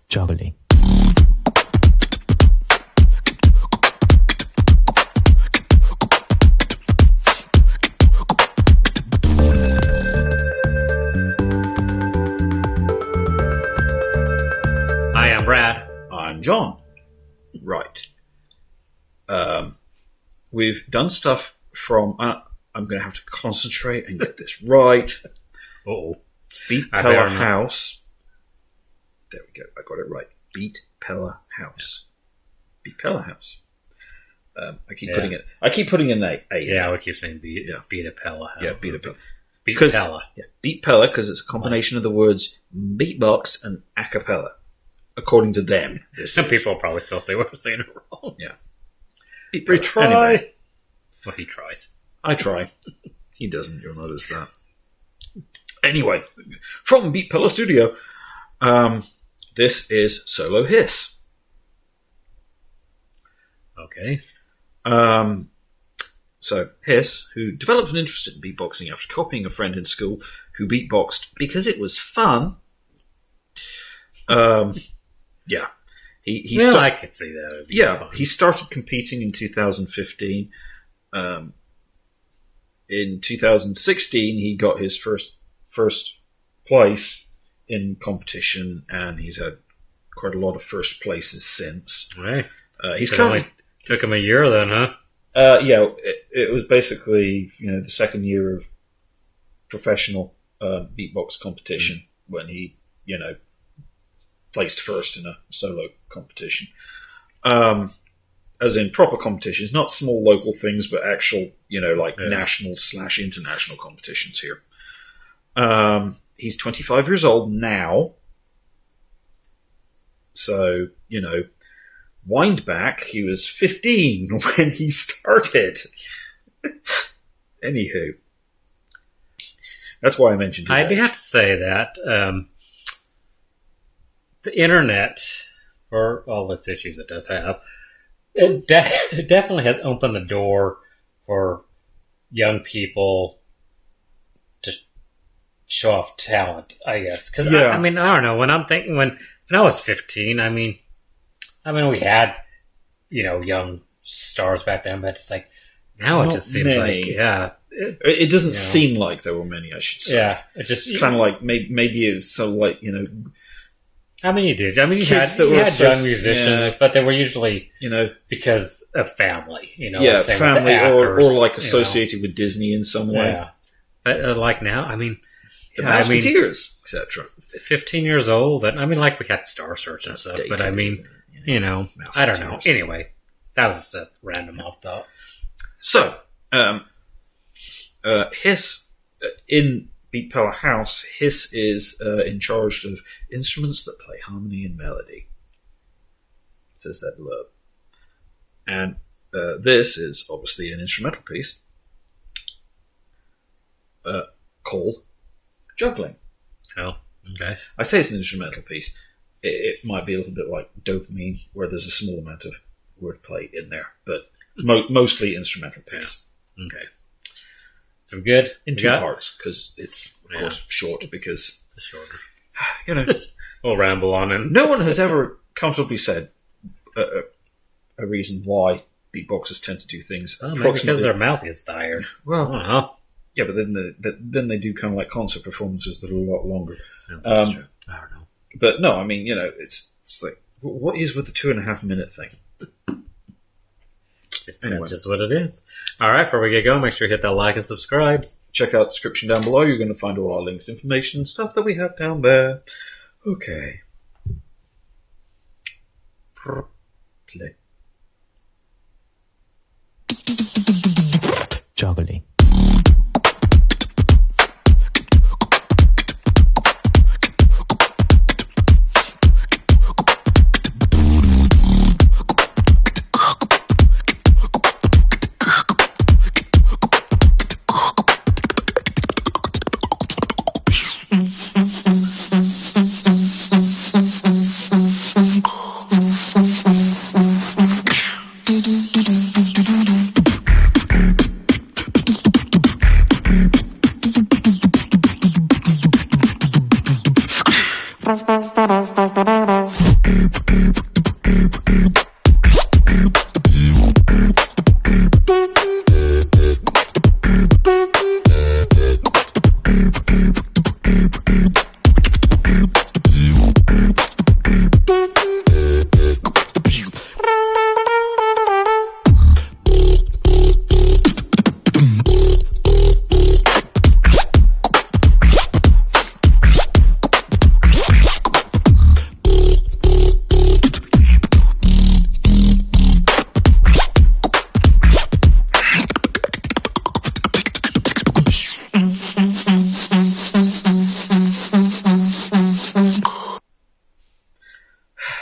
Juggling. Hi, I'm Brad. I'm John. Right. We've done stuff from... I'm going to have to concentrate and get this right. Uh-oh. Beatpella House. There we go. I got it right. Beatpella House. Beatpella House. I keep putting in a. Yeah, we keep saying Beatpella House. Yeah, Beatpella. Beatpella. Yeah, Beatpella because it's a combination of the words beatbox and a cappella, according to them. Some people probably still say we're saying it wrong. Yeah. We try. Anyway. Well, he tries. I try. He doesn't. You'll notice that. Anyway, from Beatpella Studio, this is Solo Hiss. Okay. So Hiss, who developed an interest in beatboxing after copying a friend in school who beatboxed because it was fun. Yeah. I could see that. Yeah, he started competing in 2015. In 2016, he got his first place in competition, and he's had quite a lot of first places since. Right. He's only took him a year then, huh? Yeah, it was basically the second year of professional beatbox competition when he placed first in a solo competition. As in proper competitions, not small local things, but actual, national/international competitions here. He's 25 years old now. So, wind back, he was 15 when he started. Anywho. That's why I mentioned his age. have to say that the internet, for all its issues it does have, it definitely has opened the door for young people to show off talent, I guess. Because, I don't know. When I was 15, we had, young stars back then, but it's like, now it just seems like, It doesn't seem like there were many, I should say. Yeah. It's kind of like, maybe it was so like, you did. You had young musicians, but they were usually, because of family, family or like associated with Disney in some way. Yeah. But like now, the Musketeers, etc. 15 years old, and we had Star Search and stuff, but I don't know. Anyway, that was a random off thought. So, Hiss in Beatpella House, Hiss is in charge of instruments that play harmony and melody. It says that blurb. And this is obviously an instrumental piece called Juggling. Oh, okay. I say it's an instrumental piece. It might be a little bit like Dopamine, where there's a small amount of wordplay in there, but mostly instrumental piece. Yeah. Okay. So good. In two parts, because it's, of course, short, because... It's shorter. We'll ramble on. And no one has ever comfortably said a reason why beatboxers tend to do things approximately... because their mouth is tired. Well, yeah, but then they do kind of like concert performances that are a lot longer. No, that's true. I don't know. But no, it's like, what is with the 2.5 minute thing? That's just what it is. All right, before we get going, make sure you hit that like and subscribe. Check out the description down below. You're going to find all our links, information, and stuff that we have down there. Okay. Play. Juggling.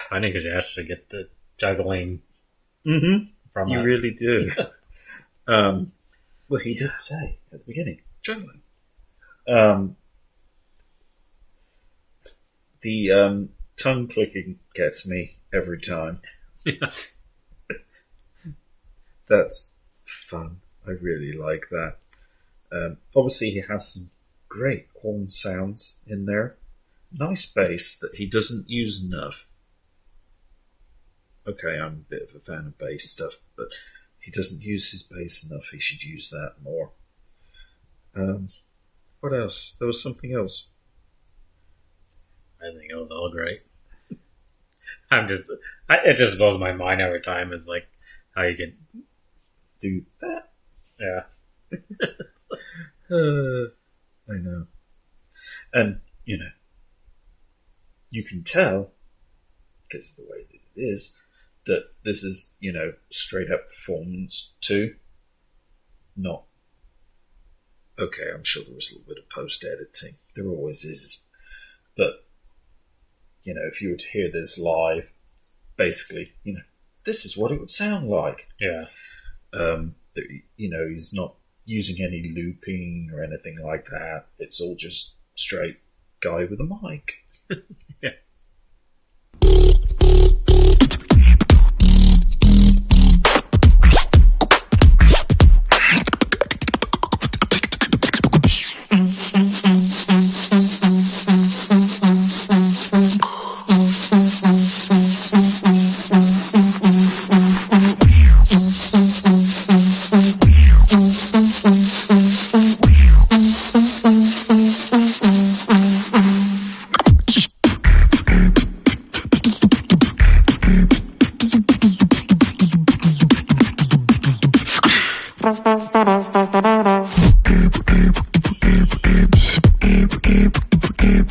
Funny because you actually get the juggling from You it. really do. Well, he did say at the beginning, juggling. The tongue clicking gets me every time. Yeah. That's fun. I really like that. Obviously, he has some great horn sounds in there. Nice bass that he doesn't use enough. Okay, I'm a bit of a fan of bass stuff, but he doesn't use his bass enough. He should use that more. What else? There was something else. I think it was all great. It just blows my mind every time. Is like how you can Do that. Yeah. I know. And, you can tell, because of the way that it is, that this is, straight up performance too. Not, okay, I'm sure there was a little bit of post-editing. There always is. But, if you were to hear this live, basically, this is what it would sound like. Yeah. He's not using any looping or anything like that. It's all just straight guy with a mic. Yeah.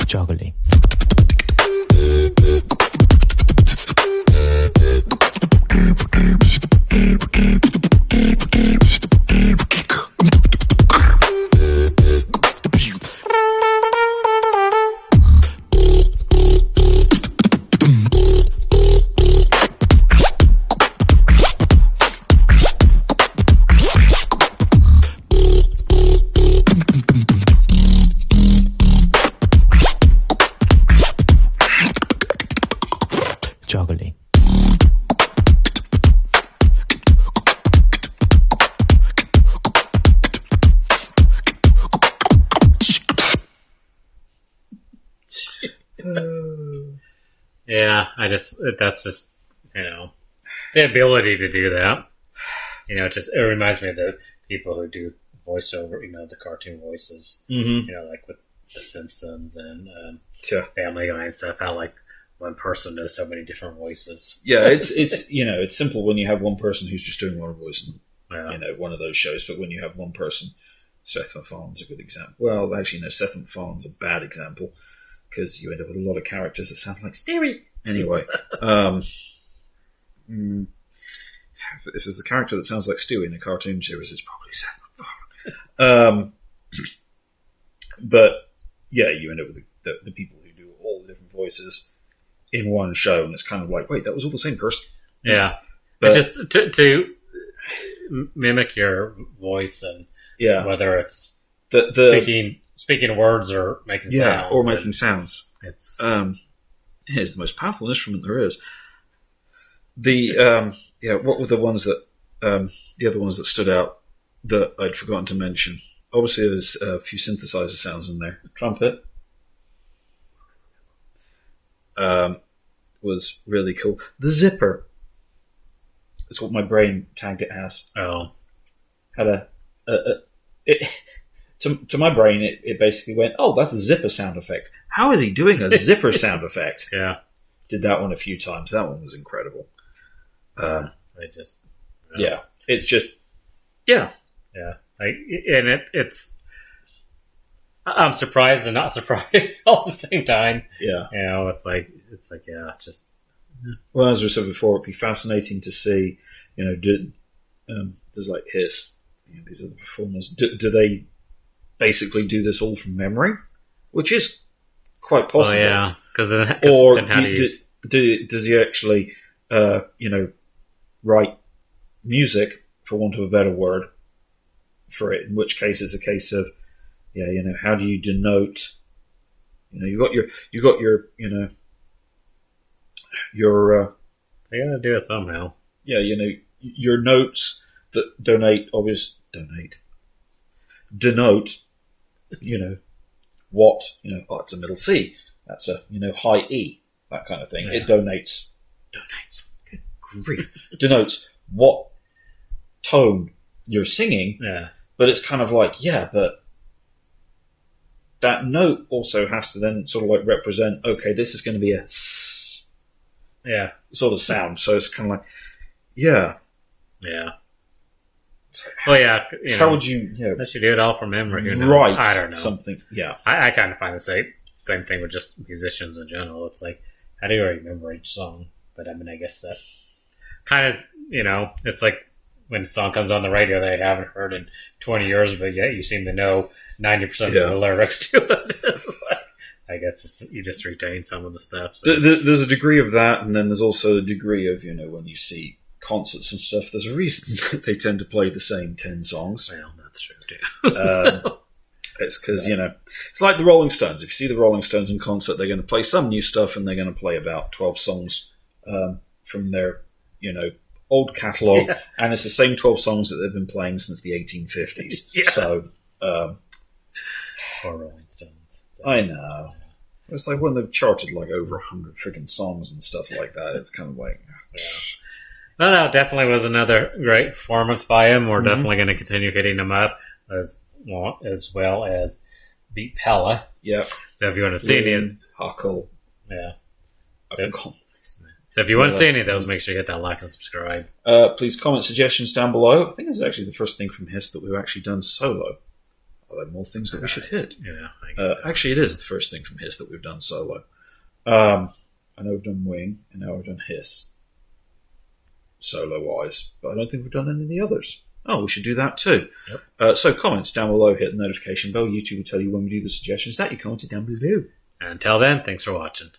Juggling. Juggling. Yeah, that's just, the ability to do that. It reminds me of the people who do voiceover, the cartoon voices, like with The Simpsons and Family Guy and stuff, how like one person does so many different voices. Yeah, it's simple when you have one person who's just doing one voice and, Yeah. one of those shows, but when you have one person, Seth MacFarlane's a good example. Well, actually, no, Seth MacFarlane's a bad example because you end up with a lot of characters that sound like Stewie. Anyway, if there's a character that sounds like Stewie in a cartoon series, it's probably Seth MacFarlane. But yeah, you end up with the people who do all the different voices in one show, and it's kind of like, wait, that was all the same person. Yeah. But just to mimic your voice, and whether it's speaking words or making sounds. or making sounds. It's It's the most powerful instrument there is. What were the ones that the other ones that stood out that I'd forgotten to mention? Obviously, there's a few synthesizer sounds in there. Trumpet. was really cool. The zipper. That's what my brain tagged it as. Oh. Had to my brain, it basically went, oh, that's a zipper sound effect. How is he doing a zipper sound effect? Yeah. Did that one a few times. That one was incredible. Yeah. It's just, yeah. Yeah. It's I'm surprised and not surprised all at the same time. Yeah. You know, it's like, yeah, just. Well, as we said before, it'd be fascinating to see, you know, there's like Hiss, you know, these other performers, do they basically do this all from memory? Which is quite possible. Oh, yeah. Or then how does he actually, you know, write music, for want of a better word, for it, in which case it's a case of, yeah, you know, how do you denote, you know, you got your, you know, your, they gotta do it somehow. Yeah, you know, your notes that denote, you know, what, you know, oh, it's a middle C, that's a, you know, high E, that kind of thing. Yeah. It donates, good grief, denotes what tone you're singing, Yeah. but it's kind of like, yeah, but that note also has to then sort of like represent, okay, this is going to be a Yeah. sort of sound, so it's kind of like, yeah. Yeah. Well, yeah. How would you, unless you do it all from memory, you know? write I don't know. something? Yeah. I kind of find the same thing with just musicians in general. It's like, how do you remember each song? But I mean, I guess that kind of, you know, it's like when a song comes on the radio that you haven't heard in 20 years, but yet you seem to know 90% of the lyrics to it. It's like, I guess you just retain some of the stuff. So. There's a degree of that, and then there's also a degree of, you know, when you see concerts and stuff, there's a reason they tend to play the same 10 songs. Well, that's true too. It's because, you know, it's like the Rolling Stones. If you see the Rolling Stones in concert, they're going to play some new stuff, and they're going to play about 12 songs from their, you know, old catalogue, and it's the same 12 songs that they've been playing since the 1850s. Yeah. So, Poor Rolling Stones. So. I know. It's like when they've charted like over 100 freaking songs and stuff like that. It's kind of like, No, definitely was another great performance by him. We're definitely going to continue hitting him up as well as Beatpella. Yeah. So if you want to see any, Huckle. yeah. So if you want to see any of those, make sure you hit that like and subscribe. Please comment suggestions down below. I think this is actually the first thing from Hiss that we've actually done solo. Are there more things that we should hit? Yeah. Actually, it is the first thing from Hiss that we've done solo. I know we've done Wing, and now we've done Hiss, solo-wise, but I don't think we've done any of the others. Oh, we should do that too. Yep. So comments down below, hit the notification bell. YouTube will tell you when we do the suggestions that you commented down below. Until then, thanks for watching.